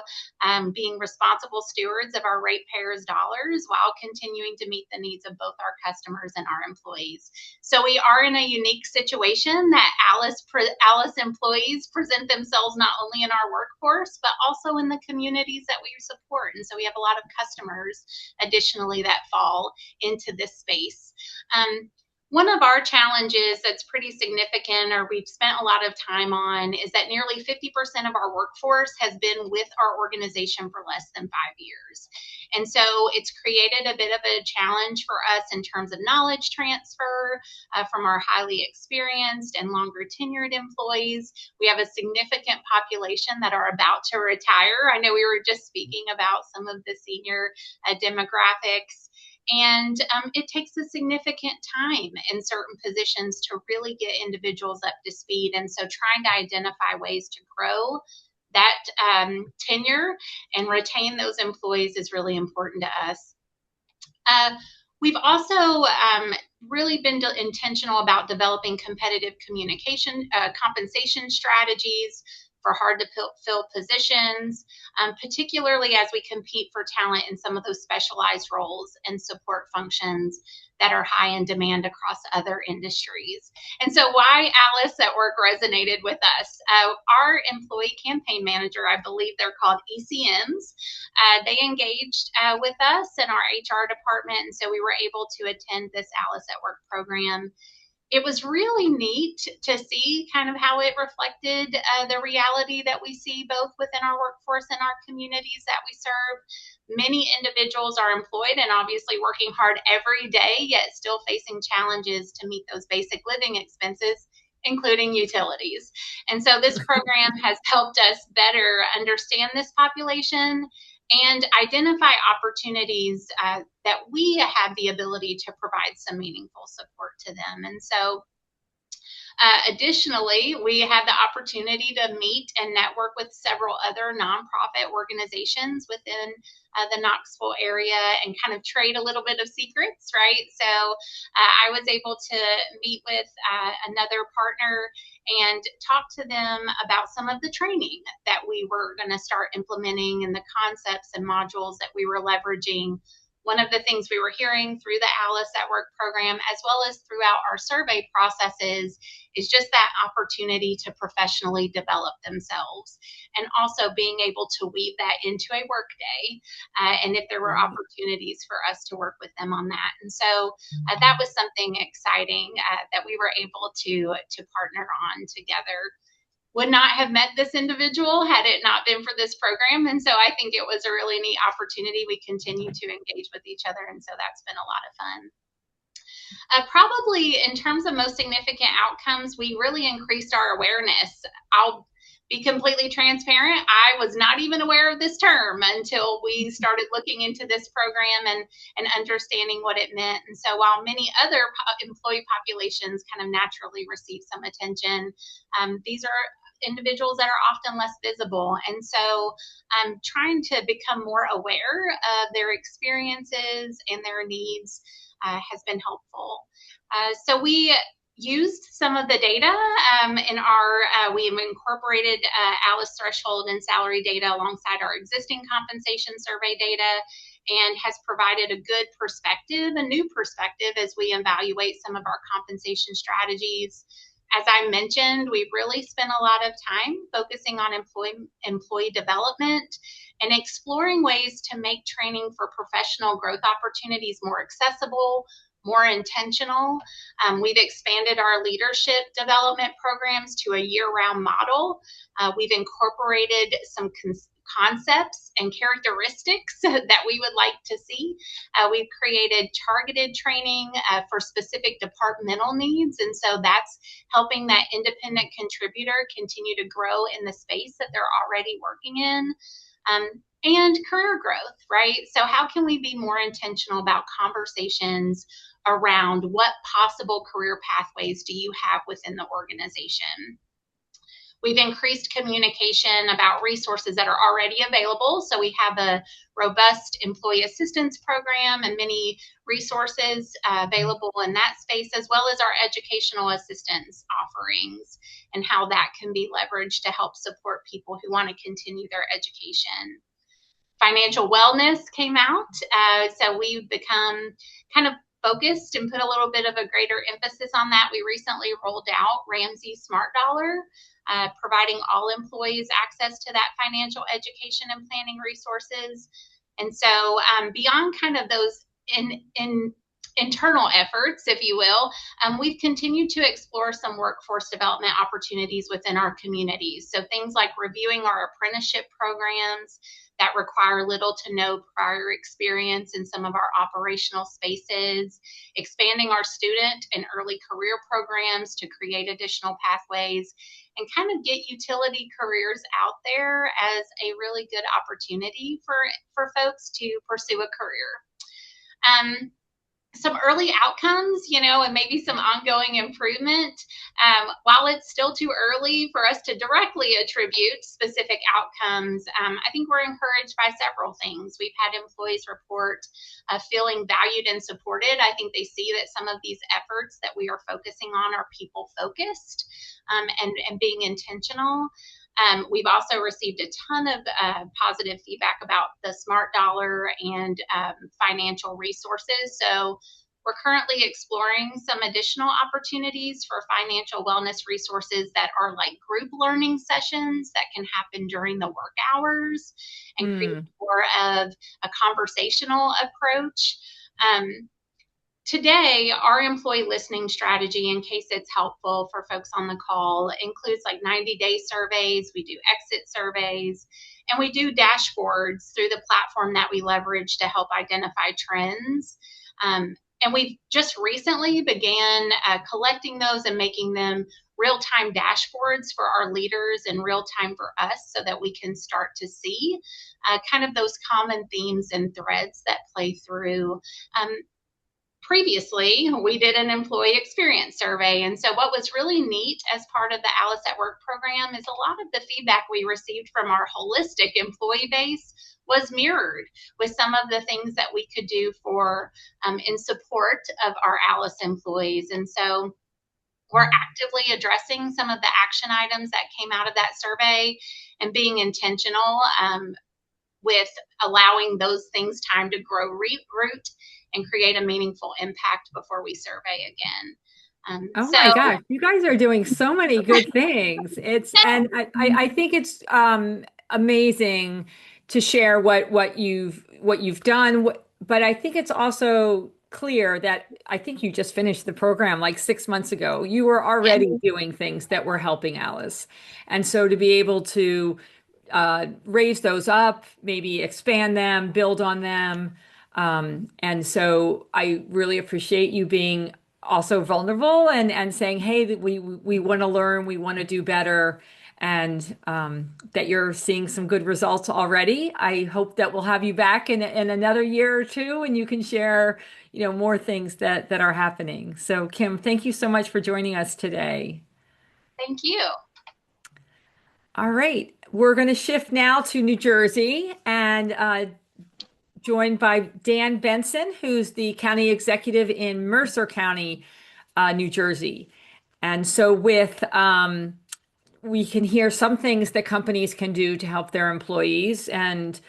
being responsible stewards of our ratepayers' dollars while continuing to meet the needs of both our customers and our employees. So we are in a unique situation that Alice employees present themselves not only in our workforce, but also in the communities that we support. And so we have a lot of customers additionally that fall into this space. One of our challenges that's pretty significant, or we've spent a lot of time on, is that nearly 50% of our workforce has been with our organization for less than 5 years. And so it's created a bit of a challenge for us in terms of knowledge transfer from our highly experienced and longer tenured employees. We have a significant population that are about to retire. I know we were just speaking about some of the senior demographics. And it takes a significant time in certain positions to really get individuals up to speed. And so trying to identify ways to grow that tenure and retain those employees is really important to us. We've also really been intentional about developing competitive compensation strategies for hard to fill positions, particularly as we compete for talent in some of those specialized roles and support functions that are high in demand across other industries. And so why Alice at Work resonated with us. Our employee campaign manager, I believe they're called ECMs, they engaged with us in our HR department. And so we were able to attend this Alice at Work program. It was really neat to see kind of how it reflected the reality that we see both within our workforce and our communities that we serve. Many individuals are employed and obviously working hard every day, yet still facing challenges to meet those basic living expenses, including utilities. And so this program has helped us better understand this population and identify opportunities that we have the ability to provide some meaningful support to them. And so additionally, we had the opportunity to meet and network with several other nonprofit organizations within the Knoxville area and kind of trade a little bit of secrets, right? So I was able to meet with another partner and talk to them about some of the training that we were going to start implementing and the concepts and modules that we were leveraging. One of the things we were hearing through the Alice at Work program, as well as throughout our survey processes, is just that opportunity to professionally develop themselves and also being able to weave that into a work day. And if there were opportunities for us to work with them on that. And so that was something exciting that we were able to partner on together. Would not have met this individual had it not been for this program. And so I think it was a really neat opportunity. We continue to engage with each other. And so that's been a lot of fun. Probably in terms of most significant outcomes, we really increased our awareness. I'll be completely transparent, I was not even aware of this term until we started looking into this program and understanding what it meant. And so while many other employee populations kind of naturally receive some attention, these are individuals that are often less visible. And so trying to become more aware of their experiences and their needs has been helpful. So we used some of the data in our, we incorporated ALICE threshold and salary data alongside our existing compensation survey data, and has provided a good perspective, a new perspective, as we evaluate some of our compensation strategies. As I mentioned, we've really spent a lot of time focusing on employee development and exploring ways to make training for professional growth opportunities more accessible, more intentional. We've expanded our leadership development programs to a year-round model. We've incorporated some concepts and characteristics that we would like to see. We've created targeted training for specific departmental needs, and so that's helping that independent contributor continue to grow in the space that they're already working in. And career growth, right? So how can we be more intentional about conversations around what possible career pathways do you have within the organization? We've increased communication about resources that are already available. So we have a robust employee assistance program and many resources available in that space, as well as our educational assistance offerings and how that can be leveraged to help support people who want to continue their education. Financial wellness came out. So we've become kind of focused and put a little bit of a greater emphasis on that. We recently rolled out Ramsey Smart Dollar, providing all employees access to that financial education and planning resources. And so beyond kind of those internal efforts, if you will, we've continued to explore some workforce development opportunities within our communities. So things like reviewing our apprenticeship programs that require little to no prior experience in some of our operational spaces, expanding our student and early career programs to create additional pathways, and kind of get utility careers out there as a really good opportunity for folks to pursue a career. Some early outcomes, and maybe some ongoing improvement. While it's still too early for us to directly attribute specific outcomes, I think we're encouraged by several things. We've had employees report feeling valued and supported. I think they see that some of these efforts that we are focusing on are people-focused and being intentional. We've also received a ton of positive feedback about the Smart Dollar and financial resources. So we're currently exploring some additional opportunities for financial wellness resources that are like group learning sessions that can happen during the work hours and create more of a conversational approach. Today, our employee listening strategy, in case it's helpful for folks on the call, includes like 90-day surveys. We do exit surveys, and we do dashboards through the platform that we leverage to help identify trends. And we've just recently began collecting those and making them real-time dashboards for our leaders and real-time for us so that we can start to see kind of those common themes and threads that play through. Previously, we did an employee experience survey. And so what was really neat as part of the ALICE at Work program is a lot of the feedback we received from our holistic employee base was mirrored with some of the things that we could do for in support of our ALICE employees. And so we're actively addressing some of the action items that came out of that survey and being intentional with allowing those things time to grow root and create a meaningful impact before we survey again. Oh my gosh, you guys are doing so many good things. And I think it's amazing to share what you've done. But I think it's also clear that I think you just finished the program like 6 months ago. You were already doing things that were helping ALICE. And so to be able to raise those up, maybe expand them, build on them. And so I really appreciate you being also vulnerable and saying, hey, we want to learn, we want to do better. and that you're seeing some good results already. I hope that we'll have you back in another year or two, and you can share, more things that are happening. So, Kim, thank you so much for joining us today. Thank you. All right, we're going to shift now to New Jersey and joined by Dan Benson, who's the county executive in Mercer County, New Jersey. And so we can hear some things that companies can do to help their employees, and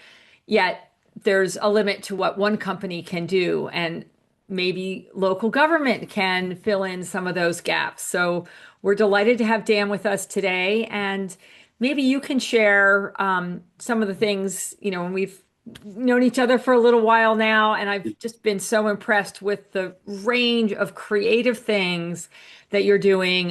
yet there's a limit to what one company can do. And maybe local government can fill in some of those gaps. So we're delighted to have Dan with us today. And maybe you can share some of the things, when we've known each other for a little while now, and I've just been so impressed with the range of creative things that you're doing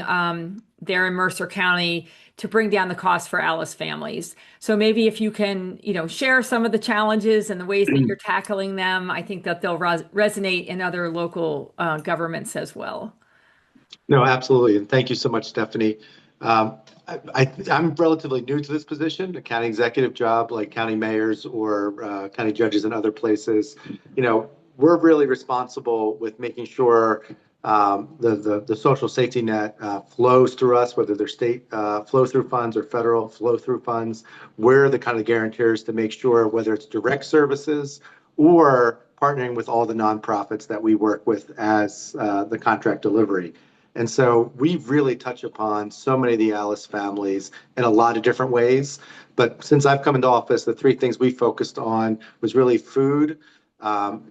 there in Mercer County to bring down the cost for Alice families. So maybe if you can, share some of the challenges and the ways that you're tackling them, I think that they'll resonate in other local governments as well. No, absolutely. And thank you so much, Stephanie. I'm relatively new to this position, a county executive job like county mayors or county judges in other places. We're really responsible with making sure the social safety net flows through us, whether they're state flow-through funds or federal flow-through funds. We're the kind of guarantors to make sure, whether it's direct services or partnering with all the nonprofits that we work with as the contract delivery. And so we really touch upon so many of the Alice families in a lot of different ways. But since I've come into office, the three things we focused on was really food,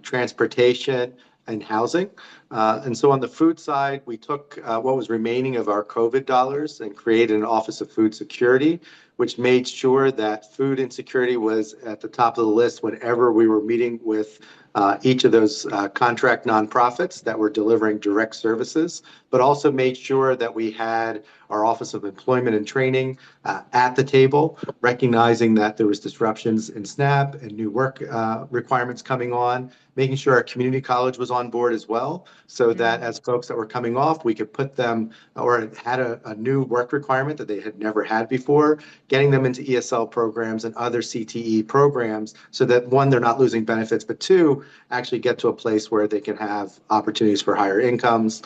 transportation, and housing. And so on the food side, we took what was remaining of our COVID dollars and created an Office of Food Security, which made sure that food insecurity was at the top of the list whenever we were meeting with each of those contract nonprofits that were delivering direct services, but also made sure that we had our Office of Employment and Training at the table, recognizing that there was disruptions in SNAP and new work requirements coming on, making sure our community college was on board as well, so that as folks that were coming off, we could put them or had a new work requirement that they had never had before, getting them into ESL programs and other CTE programs so that, one, they're not losing benefits, but two, actually get to a place where they can have opportunities for higher incomes.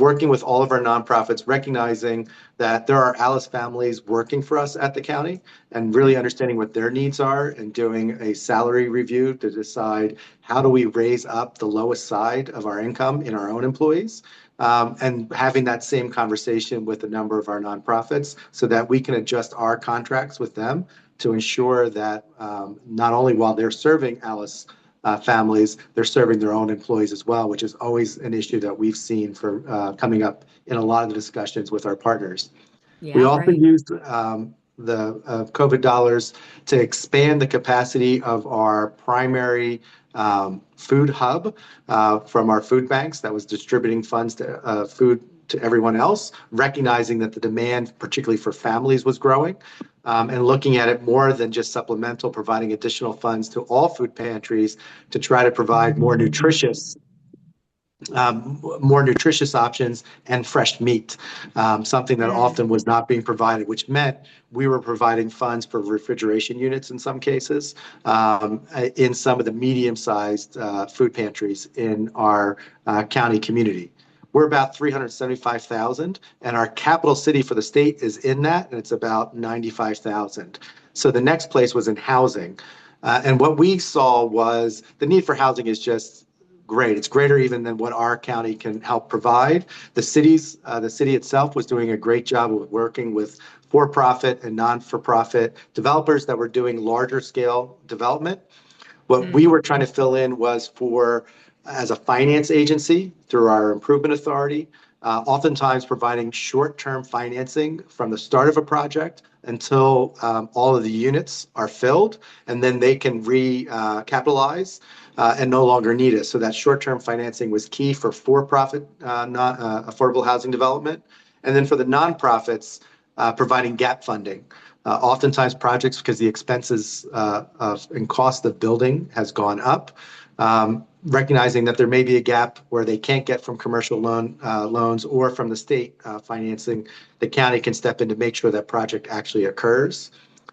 Working with all of our nonprofits, recognizing that there are Alice families working for us at the county and really understanding what their needs are and doing a salary review to decide how do we raise up the lowest side of our income in our own employees. And having that same conversation with a number of our nonprofits so that we can adjust our contracts with them to ensure that not only while they're serving Alice families, they're serving their own employees as well, which is always an issue that we've seen for coming up in a lot of the discussions with our partners. Yeah, we also right. used the COVID dollars to expand the capacity of our primary food hub from our food banks that was distributing funds to food to everyone else, recognizing that the demand, particularly for families, was growing, and looking at it more than just supplemental, providing additional funds to all food pantries to try to provide more nutritious options and fresh meat, something that often was not being provided, which meant we were providing funds for refrigeration units in some cases, in some of the medium-sized food pantries in our county community. We're about 375,000, and our capital city for the state is in that, and it's about 95,000. So the next place was in housing. And what we saw was the need for housing is just great. It's greater even than what our county can help provide. The city itself was doing a great job of working with for-profit and non-for-profit developers that were doing larger scale development. What we were trying to fill in was as a finance agency through our improvement authority, oftentimes providing short-term financing from the start of a project until all of the units are filled, and then they can recapitalize and no longer need us. So that short-term financing was key for-profit affordable housing development. And then for the nonprofits, providing gap funding. Oftentimes projects, because the expenses and cost of building has gone up, recognizing that there may be a gap where they can't get from commercial loans or from the state financing. The county can step in to make sure that project actually occurs.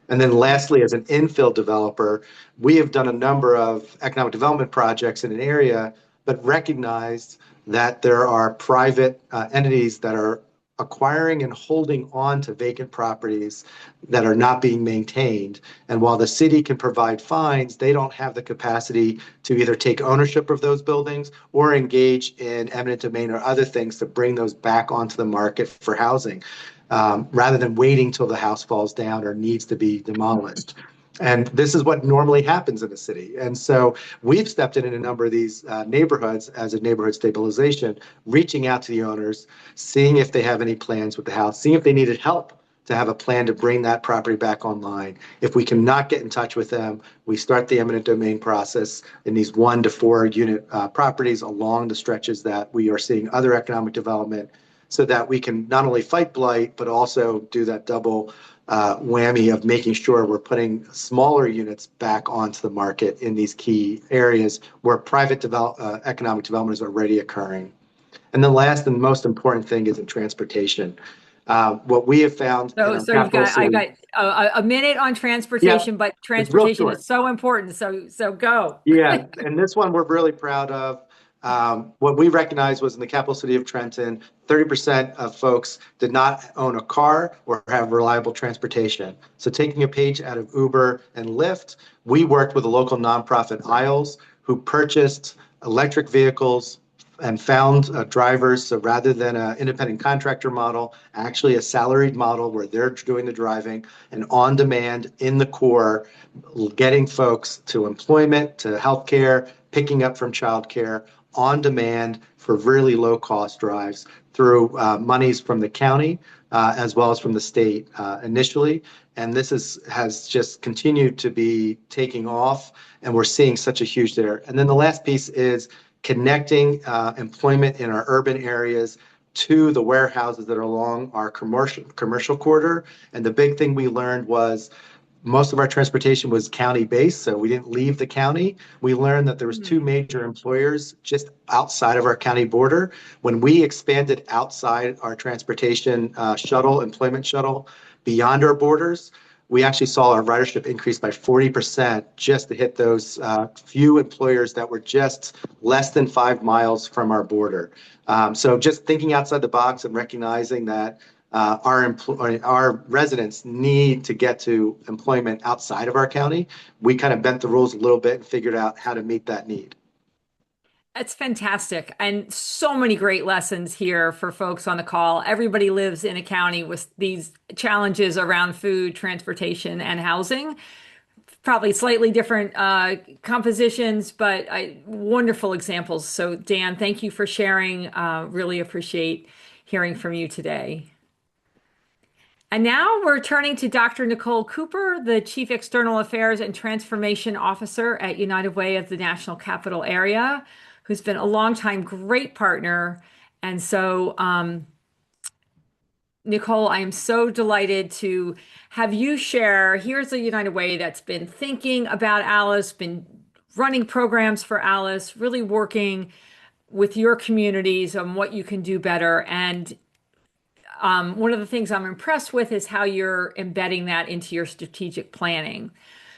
And then lastly, as an infill developer, we have done a number of economic development projects in an area, but recognized that there are private entities that are acquiring and holding on to vacant properties that are not being maintained. And while the city can provide fines, they don't have the capacity to either take ownership of those buildings or engage in eminent domain or other things to bring those back onto the market for housing, rather than waiting till the house falls down or needs to be demolished. And this is what normally happens in a city. And so we've stepped in a number of these neighborhoods as a neighborhood stabilization, reaching out to the owners, seeing if they have any plans with the house, seeing if they needed help to have a plan to bring that property back online. If we cannot get in touch with them, we start the eminent domain process in these 1 to 4 unit properties along the stretches that we are seeing other economic development, so that we can not only fight blight, but also do that double whammy of making sure we're putting smaller units back onto the market in these key areas where private economic development is already occurring. And the last and most important thing is in transportation. What we have found in our So capital I city. got a minute on transportation, but It's real transportation short. is so important. So go. Yeah, and this one we're really proud of. What we recognized was in the capital city of Trenton, 30% of folks did not own a car or have reliable transportation. So taking a page out of Uber and Lyft, we worked with a local nonprofit, Aisles, who purchased electric vehicles and found drivers. So rather than an independent contractor model, actually a salaried model where they're doing the driving and on demand in the core, getting folks to employment, to healthcare, picking up from childcare, on demand for really low cost drives through monies from the county as well as from the state initially. And this has just continued to be taking off, and we're seeing such a huge there. And then the last piece is connecting employment in our urban areas to the warehouses that are along our commercial corridor. And the big thing we learned was most of our transportation was county-based, so we didn't leave the county. We learned that there was 2 major employers just outside of our county border. When we expanded outside our transportation employment shuttle, beyond our borders, we actually saw our ridership increase by 40% just to hit those few employers that were just less than 5 miles from our border. So just thinking outside the box and recognizing that our residents need to get to employment outside of our county, we kind of bent the rules a little bit and figured out how to meet that need. That's fantastic. And so many great lessons here for folks on the call. Everybody lives in a county with these challenges around food, transportation, and housing. Probably slightly different compositions, but wonderful examples. So Dan, thank you for sharing. Really appreciate hearing from you today. And now we're turning to Dr. Nicole Cooper, the Chief External Affairs and Transformation Officer at United Way of the National Capital Area, who's been a longtime great partner. And so, Nicole, I am so delighted to have you share. Here's a United Way that's been thinking about Alice, been running programs for Alice, really working with your communities on what you can do better. And one of the things I'm impressed with is how you're embedding that into your strategic planning.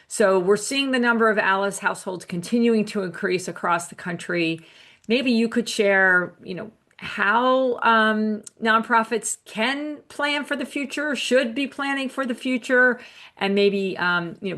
So we're seeing the number of Alice households continuing to increase across the country. Maybe you could share, how nonprofits can plan for the future, should be planning for the future, and maybe,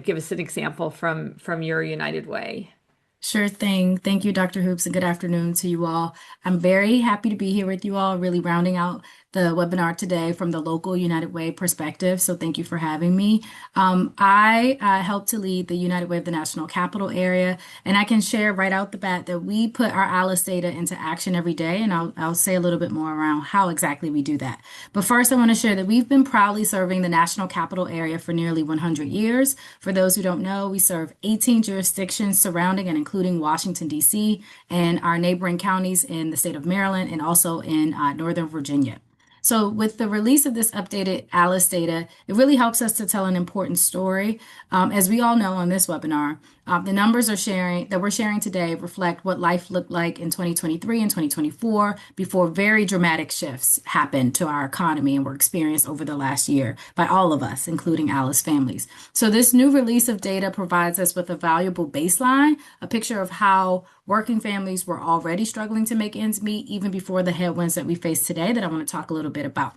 give us an example from your United Way. Sure thing. Thank you, Dr. Hoops, and good afternoon to you all. I'm very happy to be here with you all, really rounding out the webinar today from the local United Way perspective. So thank you for having me. I help to lead the United Way of the National Capital Area, and I can share right out the bat that we put our Alice data into action every day, and I'll say a little bit more around how exactly we do that. But first, I want to share that we've been proudly serving the National Capital Area for nearly 100 years. For those who don't know, we serve 18 jurisdictions surrounding and including Washington, D.C., and our neighboring counties in the state of Maryland and also in Northern Virginia. So with the release of this updated ALICE data, it really helps us to tell an important story. As we all know on this webinar, the numbers we're sharing today reflect what life looked like in 2023 and 2024 before very dramatic shifts happened to our economy and were experienced over the last year by all of us, including ALICE families. So this new release of data provides us with a valuable baseline, a picture of how working families were already struggling to make ends meet even before the headwinds that we face today that I want to talk a little bit about.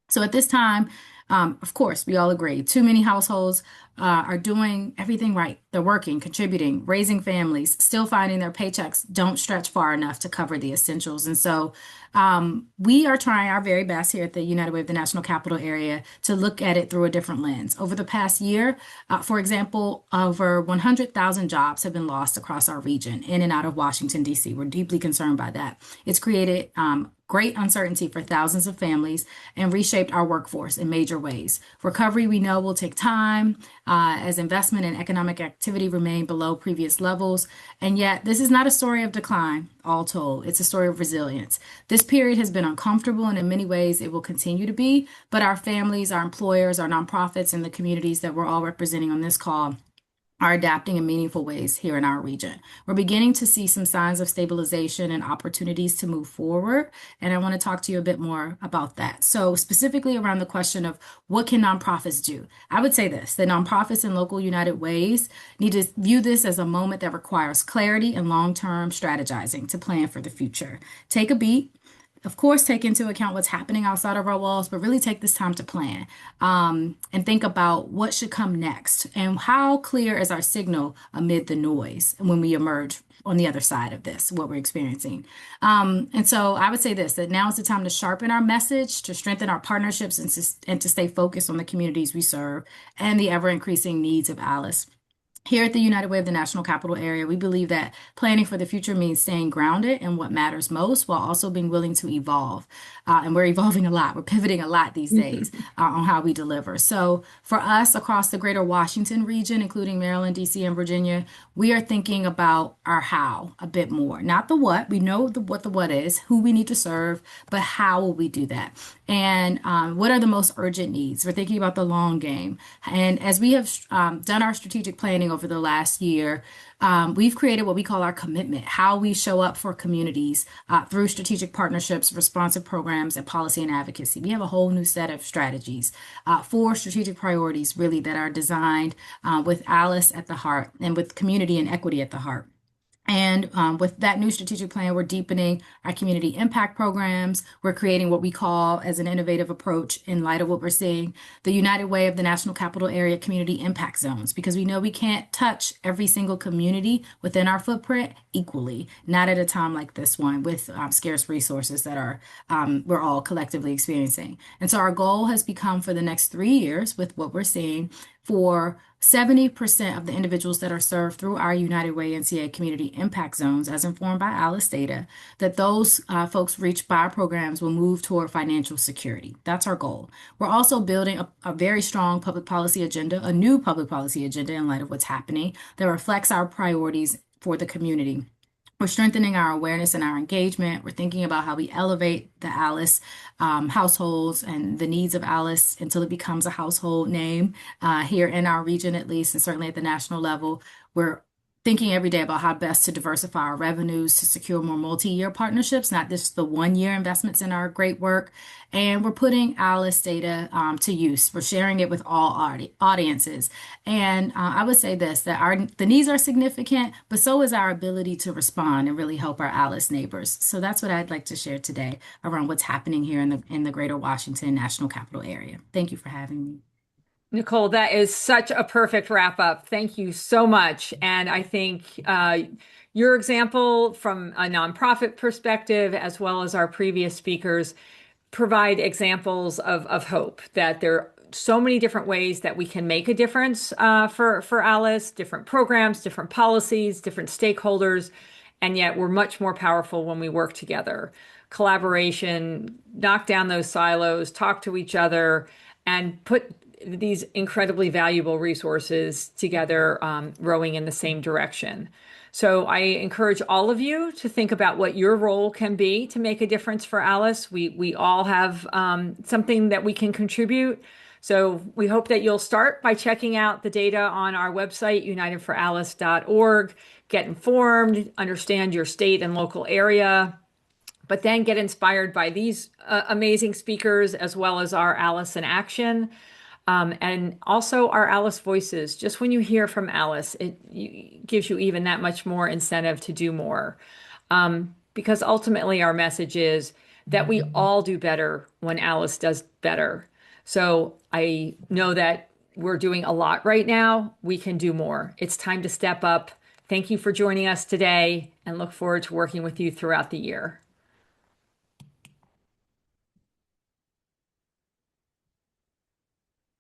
So at this time, of course, we all agree, too many households are doing everything right. They're working, contributing, raising families, still finding their paychecks don't stretch far enough to cover the essentials. And so we are trying our very best here at the United Way of the National Capital Area to look at it through a different lens. Over the past year, for example, over 100,000 jobs have been lost across our region in and out of Washington, D.C. We're deeply concerned by that. It's created great uncertainty for thousands of families and reshaped our workforce in major ways. Recovery, we know, will take time as investment and economic activity remain below previous levels. And yet, this is not a story of decline, all told. It's a story of resilience. This period has been uncomfortable, and in many ways, it will continue to be. But our families, our employers, our nonprofits, and the communities that we're all representing on this call are adapting in meaningful ways here in our region. We're beginning to see some signs of stabilization and opportunities to move forward. And I want to talk to you a bit more about that. So specifically around the question of what can nonprofits do? I would say this, that nonprofits and local United Ways need to view this as a moment that requires clarity and long-term strategizing to plan for the future. Take a beat. Of course, take into account what's happening outside of our walls, but really take this time to plan and think about what should come next and how clear is our signal amid the noise when we emerge on the other side of this, what we're experiencing. And so I would say this, that now is the time to sharpen our message, to strengthen our partnerships, and to stay focused on the communities we serve and the ever-increasing needs of ALICE. Here at the United Way of the National Capital Area, we believe that planning for the future means staying grounded in what matters most while also being willing to evolve. And we're evolving a lot. We're pivoting a lot these days on how we deliver. So for us across the greater Washington region, including Maryland, DC, and Virginia, we are thinking about our how a bit more. Not the what. We know what the what is, who we need to serve, but how will we do that? And what are the most urgent needs? We're thinking about the long game. And as we have done our strategic planning over the last year, we've created what we call our commitment, how we show up for communities through strategic partnerships, responsive programs, and policy and advocacy. We have a whole new set of strategies, 4 strategic priorities really that are designed with ALICE at the heart and with community and equity at the heart. And with that new strategic plan, we're deepening our community impact programs. We're creating what we call, as an innovative approach in light of what we're seeing, the United Way of the National Capital Area Community Impact Zones, because we know we can't touch every single community within our footprint equally, not at a time like this one with scarce resources that are we're all collectively experiencing. And so our goal has become for the next 3 years with what we're seeing for 70% of the individuals that are served through our United Way NCA community impact zones, as informed by ALICE data, that those folks reached by our programs will move toward financial security. That's our goal. We're also building a very strong public policy agenda, a new public policy agenda in light of what's happening that reflects our priorities for the community. We're strengthening our awareness and our engagement. We're thinking about how we elevate the ALICE households and the needs of ALICE until it becomes a household name here in our region, at least, and certainly at the national level. We're thinking every day about how best to diversify our revenues to secure more multi-year partnerships, not just the one-year investments in our great work. And we're putting ALICE data to use. We're sharing it with all audiences. And I would say this, that the needs are significant, but so is our ability to respond and really help our ALICE neighbors. So that's what I'd like to share today around what's happening here in the greater Washington National Capital Area. Thank you for having me. Nicole, that is such a perfect wrap up. Thank you so much. And I think your example from a nonprofit perspective, as well as our previous speakers, provide examples of hope, that there are so many different ways that we can make a difference for ALICE, different programs, different policies, different stakeholders, and yet we're much more powerful when we work together. Collaboration, knock down those silos, talk to each other, and put these incredibly valuable resources together, rowing in the same direction. So I encourage all of you to think about what your role can be to make a difference for Alice. We all have something that we can contribute. So we hope that you'll start by checking out the data on our website, unitedforalice.org. Get informed, understand your state and local area, but then get inspired by these amazing speakers as well as our Alice in Action. And also our Alice voices. Just when you hear from Alice, it gives you even that much more incentive to do more. Because ultimately our message is that we all do better when Alice does better. So I know that we're doing a lot right now. We can do more. It's time to step up. Thank you for joining us today and look forward to working with you throughout the year.